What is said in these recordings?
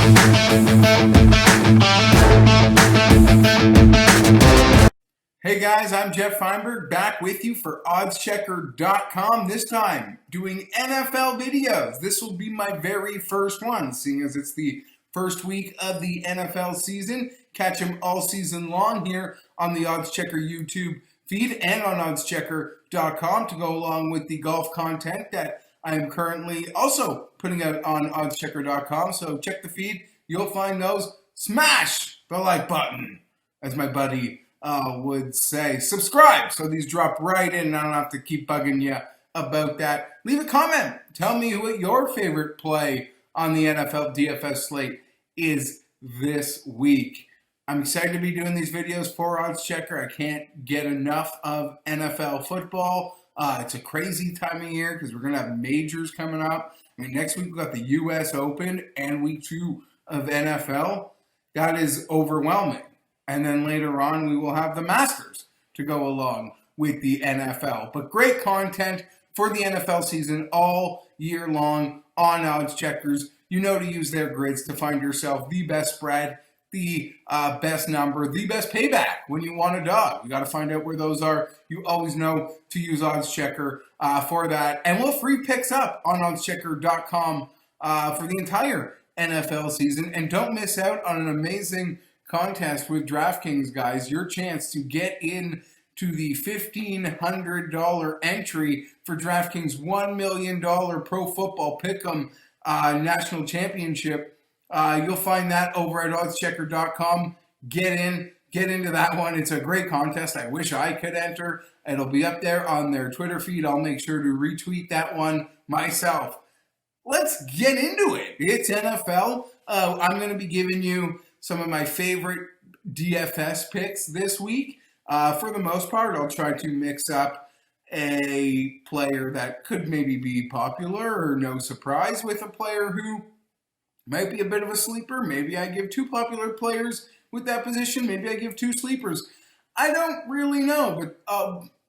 Hey guys, I'm Geoff Fienberg back with you for oddschecker.com, this time doing NFL videos. This will be my very first one, seeing as it's the first week of the NFL season. Catch them all season long here on the Oddschecker YouTube feed and on oddschecker.com to go along with the golf content that I am currently also putting out on oddschecker.com. So check the feed, you'll find those. Smash the like button, as my buddy would say. Subscribe so these drop right in and I don't have to keep bugging you about that. Leave a comment. Tell me what your favorite play on the NFL DFS slate is this week. I'm excited to be doing these videos for Oddschecker. I can't get enough of NFL football. It's a crazy time of year because we're going to have majors coming up. I mean, next week we've got the U.S. Open and week 2 of NFL. That is overwhelming. And then later on, we will have the Masters to go along with the NFL. But great content for the NFL season all year long on Oddscheckers. You know to use their grids to find yourself the best spread, the best number, the best payback when you want a dog. You got to find out where those are. You always know to use Oddschecker for that. And we'll free picks up on oddschecker.com for the entire NFL season. And don't miss out on an amazing contest with DraftKings, guys. Your chance to get in to the $1,500 entry for DraftKings $1 million Pro Football Pick'em National Championship. You'll find that over at oddschecker.com. Get into that one. It's a great contest. I wish I could enter. It'll be up there on their Twitter feed. I'll make sure to retweet that one myself. Let's get into it. It's NFL. I'm going to be giving you some of my favorite DFS picks this week. For the most part, I'll try to mix up a player that could maybe be popular or no surprise with a player who might be a bit of a sleeper. Maybe I give 2 popular players with that position. Maybe I give 2 sleepers. I don't really know, but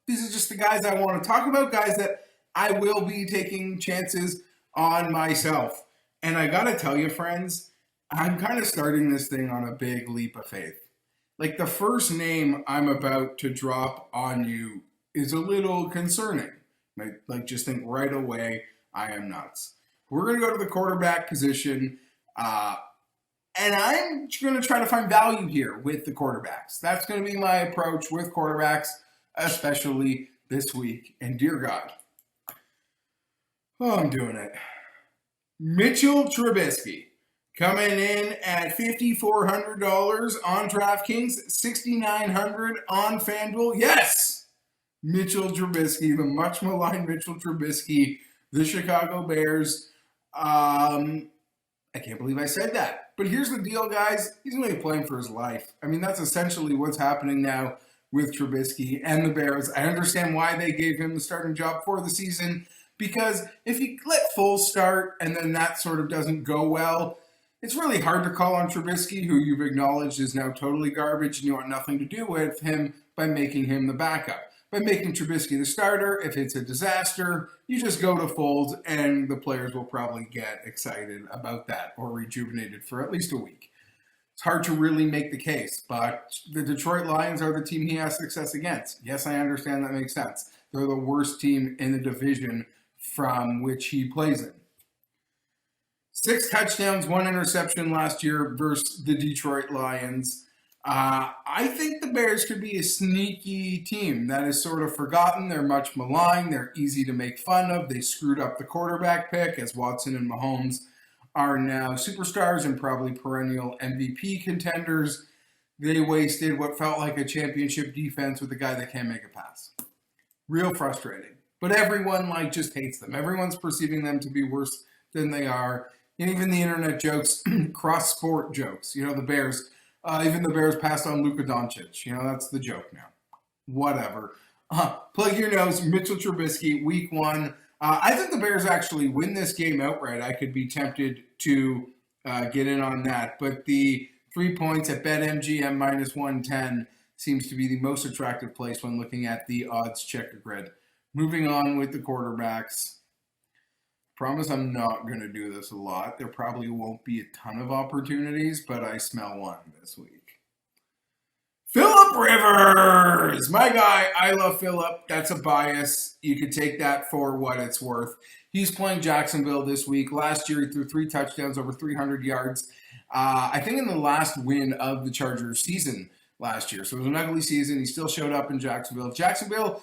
these are just the guys I want to talk about, guys that I will be taking chances on myself. And I got to tell you, friends, I'm kind of starting this thing on a big leap of faith. Like, the first name I'm about to drop on you is a little concerning. Like just think right away, I am nuts. We're going to go to the quarterback position, and I'm going to try to find value here with the quarterbacks. That's going to be my approach with quarterbacks, especially this week. And dear God, I'm doing it. Mitchell Trubisky. Coming in at $5,400 on DraftKings, $6,900 on FanDuel. Yes! Mitchell Trubisky, the much maligned Mitchell Trubisky, the Chicago Bears. I can't believe I said that. But here's the deal, guys. He's going to be playing for his life. I mean, that's essentially what's happening now with Trubisky and the Bears. I understand why they gave him the starting job for the season, because if you let Foles start and then that sort of doesn't go well, it's really hard to call on Trubisky, who you've acknowledged is now totally garbage, and you want nothing to do with him by making him the backup. By making Trubisky the starter, if it's a disaster, you just go to Foles, and the players will probably get excited about that or rejuvenated for at least a week. It's hard to really make the case, but the Detroit Lions are the team he has success against. Yes, I understand that makes sense. They're the worst team in the division from which he plays in. 6 touchdowns, 1 interception last year versus the Detroit Lions. I think the Bears could be a sneaky team that is sort of forgotten. They're much maligned. They're easy to make fun of. They screwed up the quarterback pick, as Watson and Mahomes are now superstars and probably perennial MVP contenders. They wasted what felt like a championship defense with a guy that can't make a pass. Real frustrating. But everyone just hates them. Everyone's perceiving them to be worse than they are. And even the internet jokes, cross-sport jokes. The Bears, even the Bears passed on Luka Doncic. That's the joke now. Whatever. Plug your nose, Mitchell Trubisky, week 1. I think the Bears actually win this game outright. I could be tempted to get in on that. But the 3 points at BetMGM minus 110 seems to be the most attractive place when looking at the odds checker grid. Moving on with the quarterbacks. Promise I'm not going to do this a lot. There probably won't be a ton of opportunities, but I smell one this week. Phillip Rivers! My guy, I love Phillip. That's a bias. You could take that for what it's worth. He's playing Jacksonville this week. Last year, he threw 3 touchdowns, over 300 yards. I think in the last win of the Chargers season last year. So it was an ugly season. He still showed up in Jacksonville. Jacksonville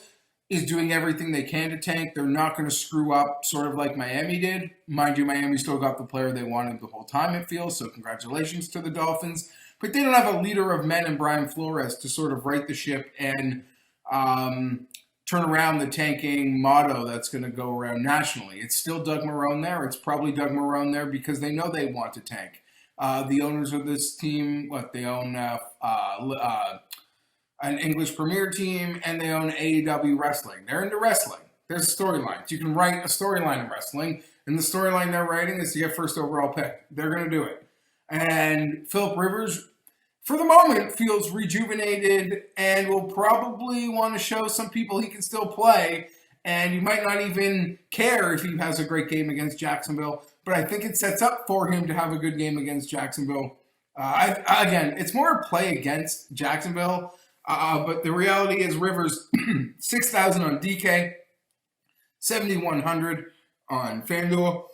is doing everything they can to tank. They're not going to screw up sort of like Miami did. Mind you, Miami still got the player they wanted the whole time, it feels. So congratulations to the Dolphins. But they don't have a leader of men in Brian Flores to sort of right the ship and turn around the tanking motto that's going to go around nationally. It's still Doug Marrone there. It's probably Doug Marrone there because they know they want to tank. The owners of this team, they own an English Premier team, and they own AEW Wrestling. They're into wrestling. There's storylines. You can write a storyline in wrestling, and the storyline they're writing is to get first overall pick. They're going to do it. And Phillip Rivers, for the moment, feels rejuvenated and will probably want to show some people he can still play. And you might not even care if he has a great game against Jacksonville, but I think it sets up for him to have a good game against Jacksonville. Again, it's more a play against Jacksonville, but the reality is Rivers, 6,000 on DK, 7,100 on FanDuel.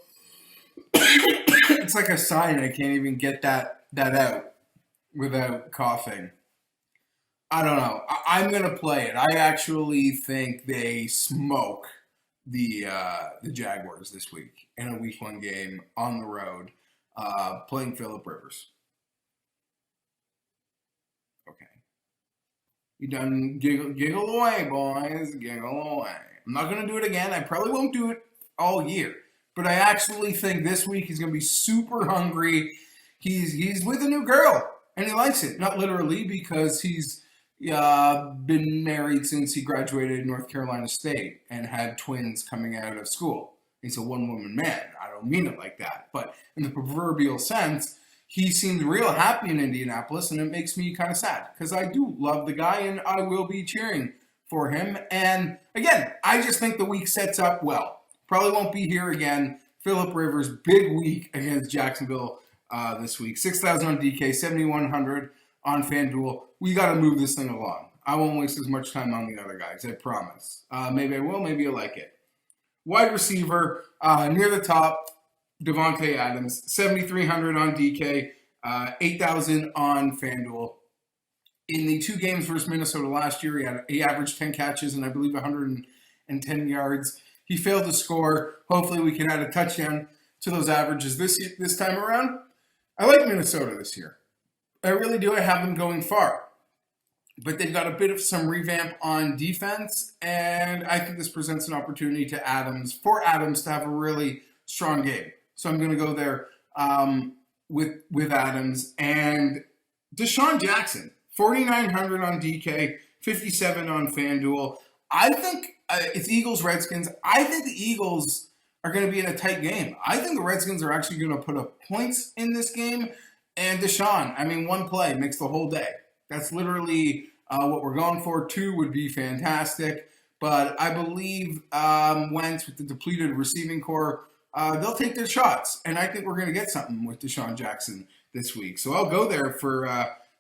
It's like a sign I can't even get that out without coughing. I don't know. I'm going to play it. I actually think they smoke the Jaguars this week in a week 1 game on the road playing Phillip Rivers. Okay. You done giggle away, boys. Giggle away. I'm not going to do it again. I probably won't do it all year. But I actually think this week he's going to be super hungry. He's with a new girl, and he likes it. Not literally, because he's been married since he graduated North Carolina State and had twins coming out of school. He's a one-woman man. I don't mean it like that. But in the proverbial sense, he seemed real happy in Indianapolis, and it makes me kind of sad because I do love the guy, and I will be cheering for him. And again, I just think the week sets up well. Probably won't be here again. Phillip Rivers, big week against Jacksonville this week. 6,000 on DK, 7,100 on FanDuel. We got to move this thing along. I won't waste as much time on the other guys, I promise. Maybe I will, maybe you'll like it. Wide receiver, near the top, Devonte Adams, 7,300 on DK, 8,000 on FanDuel. In the 2 games versus Minnesota last year, he averaged 10 catches and I believe 110 yards. He failed to score. Hopefully we can add a touchdown to those averages this time around. I like Minnesota this year. I really do. I have them going far. But they've got a bit of some revamp on defense, and I think this presents an opportunity for Adams to have a really strong game. So I'm going to go there with Adams. And Deshaun Jackson, 4,900 on DK, 57 on FanDuel. I think it's Eagles-Redskins. I think the Eagles are going to be in a tight game. I think the Redskins are actually going to put up points in this game. And Deshaun, 1 play makes the whole day. That's literally what we're going for. 2 would be fantastic. But I believe Wentz, with the depleted receiving core, they'll take their shots. And I think we're going to get something with Deshaun Jackson this week. So I'll go there for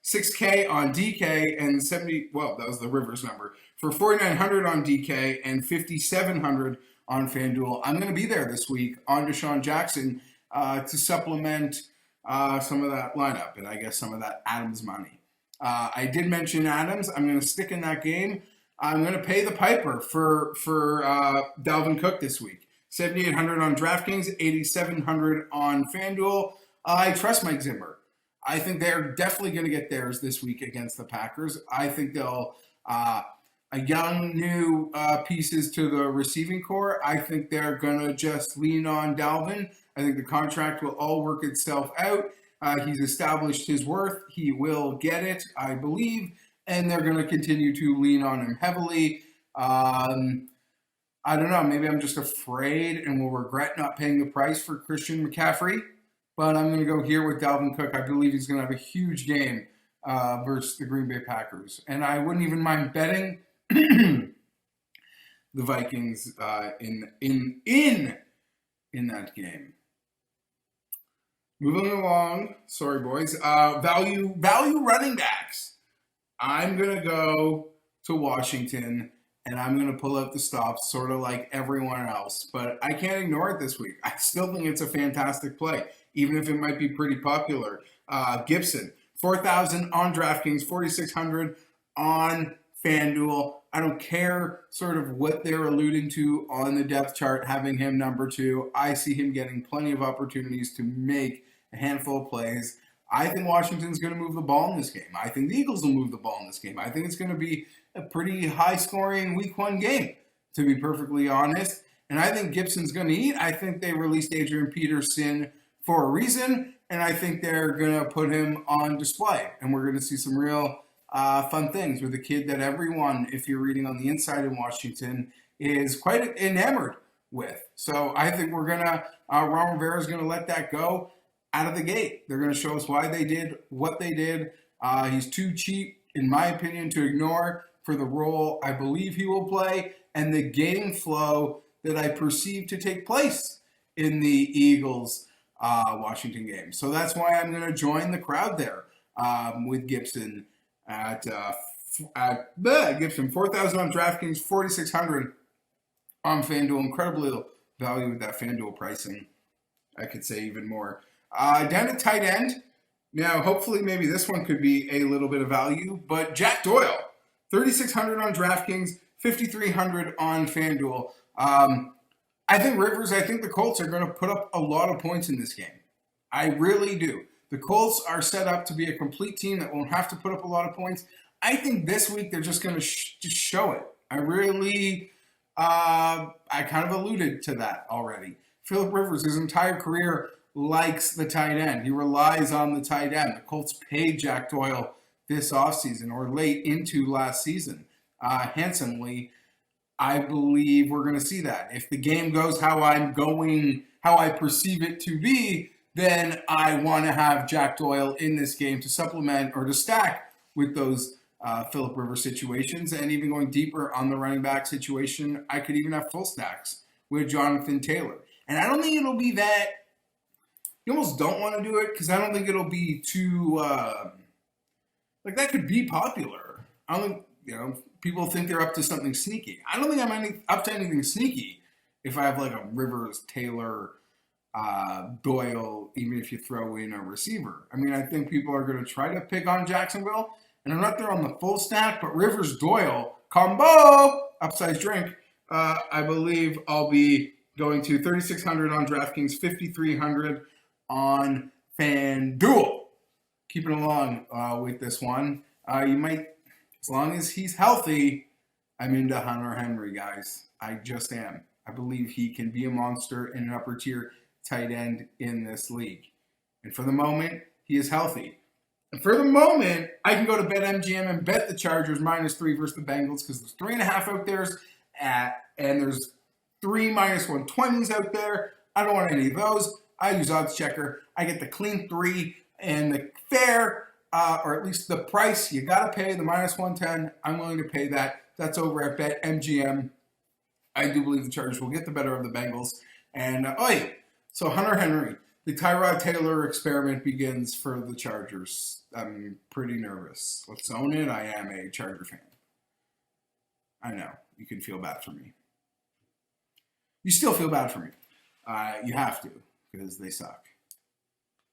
$6K on DK and that was the Rivers number. For $4,900 on DK and $5,700 on FanDuel. I'm going to be there this week on Deshaun Jackson to supplement some of that lineup and I guess some of that Adams money. I did mention Adams. I'm going to stick in that game. I'm going to pay the piper for Dalvin Cook this week. 7,800 on DraftKings, 8,700 on FanDuel. I trust Mike Zimmer. I think they're definitely going to get theirs this week against the Packers. I think they'll a young new pieces to the receiving core. I think they're going to just lean on Dalvin. I think the contract will all work itself out. He's established his worth. He will get it, I believe, and they're going to continue to lean on him heavily. I don't know. Maybe I'm just afraid and will regret not paying the price for Christian McCaffrey, but I'm going to go here with Dalvin Cook. I believe he's going to have a huge game versus the Green Bay Packers, and I wouldn't even mind betting the Vikings in in that game. Moving along, sorry boys. Value running backs. I'm gonna go to Washington, and I'm gonna pull out the stops, sort of like everyone else. But I can't ignore it this week. I still think it's a fantastic play, even if it might be pretty popular. Gibson, 4,000 on DraftKings, 4,600 on FanDuel. I don't care sort of what they're alluding to on the depth chart, having him number 2. I see him getting plenty of opportunities to make a handful of plays. I think Washington's going to move the ball in this game. I think the Eagles will move the ball in this game. I think it's going to be a pretty high-scoring Week 1 game, to be perfectly honest. And I think Gibson's going to eat. I think they released Adrian Peterson for a reason, and I think they're going to put him on display. And we're going to see some real fun things with a kid that everyone, if you're reading on the inside in Washington, is quite enamored with. So I think we're going to, Ron Rivera's going to let that go out of the gate. They're going to show us why they did what they did. He's too cheap, in my opinion, to ignore for the role I believe he will play and the game flow that I perceive to take place in the Eagles Washington game. So that's why I'm going to join the crowd there with Gibson at Gibson, 4,000 on DraftKings, 4,600 on FanDuel. Incredibly value with that FanDuel pricing. I could say even more. Down at tight end. Now, hopefully, maybe this one could be a little bit of value, but Jack Doyle, 3,600 on DraftKings, 5,300 on FanDuel. I think the Colts are going to put up a lot of points in this game. I really do. The Colts are set up to be a complete team that won't have to put up a lot of points. I think this week they're just going to just show it. I kind of alluded to that already. Phillip Rivers, his entire career, likes the tight end. He relies on the tight end. The Colts paid Jack Doyle this offseason or late into last season handsomely. I believe we're going to see that. If the game goes how I perceive it to be, then I want to have Jack Doyle in this game to supplement or to stack with those Phillip Rivers situations. And even going deeper on the running back situation, I could even have full stacks with Jonathan Taylor. And I don't think it'll be that. You almost don't want to do it because I don't think it'll be too that could be popular. I don't think people think they're up to something sneaky. I don't think I'm up to anything sneaky if I have like a Rivers, Taylor, Doyle, even if you throw in a receiver. I mean, I think people are going to try to pick on Jacksonville, and I'm not there on the full stack, but Rivers, Doyle, combo, upsize drink, I believe I'll be going to 3,600 on DraftKings, 5,300 on FanDuel. Keeping along with this one. You might, as long as he's healthy, I'm into Hunter Henry, guys. I just am. I believe he can be a monster and an upper tier tight end in this league. And for the moment, he is healthy. And for the moment, I can go to BetMGM and bet the Chargers -3 versus the Bengals because there's 3.5 out there and there's 3 -120s out there. I don't want any of those. I use Odds Checker. I get the clean 3 and the fair, or at least the price you got to pay, the -110. I'm willing to pay that. That's over at BetMGM. I do believe the Chargers will get the better of the Bengals. And, so Hunter Henry, the Tyrod Taylor experiment begins for the Chargers. I'm pretty nervous. Let's own it. I am a Charger fan. I know. You can feel bad for me. You still feel bad for me. You have to, because they suck.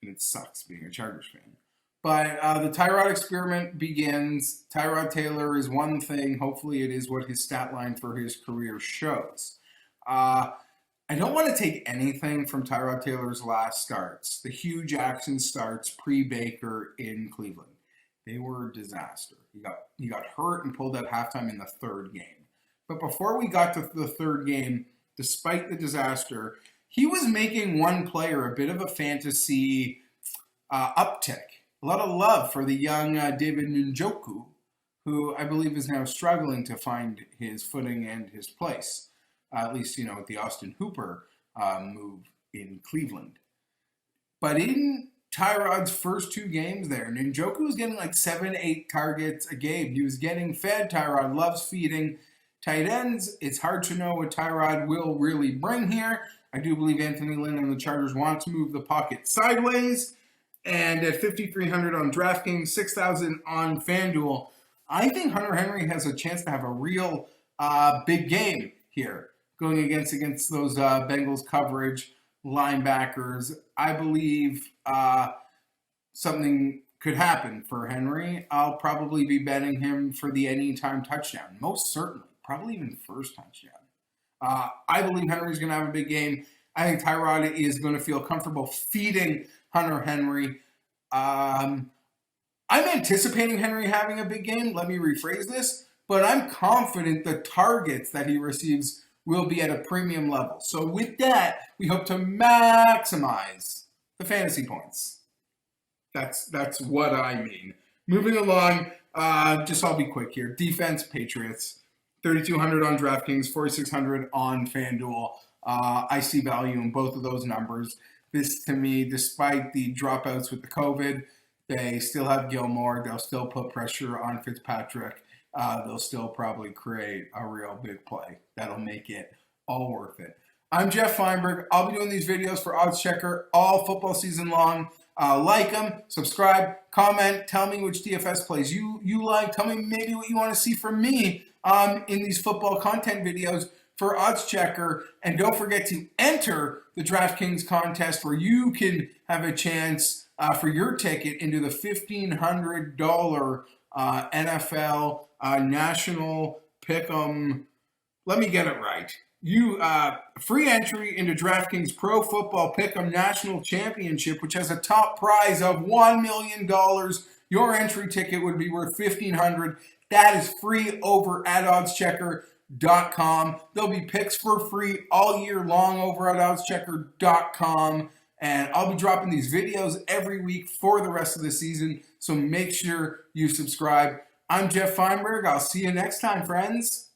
And it sucks being a Chargers fan. But the Tyrod experiment begins. Tyrod Taylor is one thing. Hopefully it is what his stat line for his career shows. I don't want to take anything from Tyrod Taylor's last starts. The Hugh Jackson starts pre-Baker in Cleveland. They were a disaster. He got hurt and pulled at halftime in the third game. But before we got to the third game, despite the disaster, he was making one player a bit of a fantasy uptick. A lot of love for the young David Njoku, who I believe is now struggling to find his footing and his place. At least, with the Austin Hooper move in Cleveland. But in Tyrod's first 2 games there, Njoku was getting like 7-8 targets a game. He was getting fed. Tyrod loves feeding tight ends. It's hard to know what Tyrod will really bring here. I do believe Anthony Lynn and the Chargers want to move the pocket sideways. And at 5,300 on DraftKings, 6,000 on FanDuel, I think Hunter Henry has a chance to have a real big game here, going against those Bengals coverage linebackers. I believe something could happen for Henry. I'll probably be betting him for the anytime touchdown, most certainly, probably even first touchdown. I believe Henry's going to have a big game. I think Tyrod is going to feel comfortable feeding Hunter Henry. I'm anticipating Henry having a big game. Let me rephrase this. But I'm confident the targets that he receives will be at a premium level. So with that, we hope to maximize the fantasy points. That's what I mean. Moving along, I'll be quick here. Defense, Patriots, 3,200 on DraftKings, 4,600 on FanDuel. I see value in both of those numbers. This, to me, despite the dropouts with the COVID, they still have Gilmore. They'll still put pressure on Fitzpatrick. They'll still probably create a real big play that'll make it all worth it. I'm Geoff Fienberg. I'll be doing these videos for Odds Checker all football season long. Like them, subscribe, comment, tell me which DFS plays you like. Tell me maybe what you want to see from me in these football content videos for Odds Checker. And don't forget to enter the DraftKings contest where you can have a chance for your ticket into the $1,500 NFL National Pick'em. Let me get it right. Free entry into DraftKings Pro Football Pick'em National Championship, which has a top prize of $1 million. Your entry ticket would be worth $1,500. That is free over at oddschecker.com. There'll be picks for free all year long over at oddschecker.com. And I'll be dropping these videos every week for the rest of the season. So make sure you subscribe. I'm Geoff Fienberg. I'll see you next time, friends.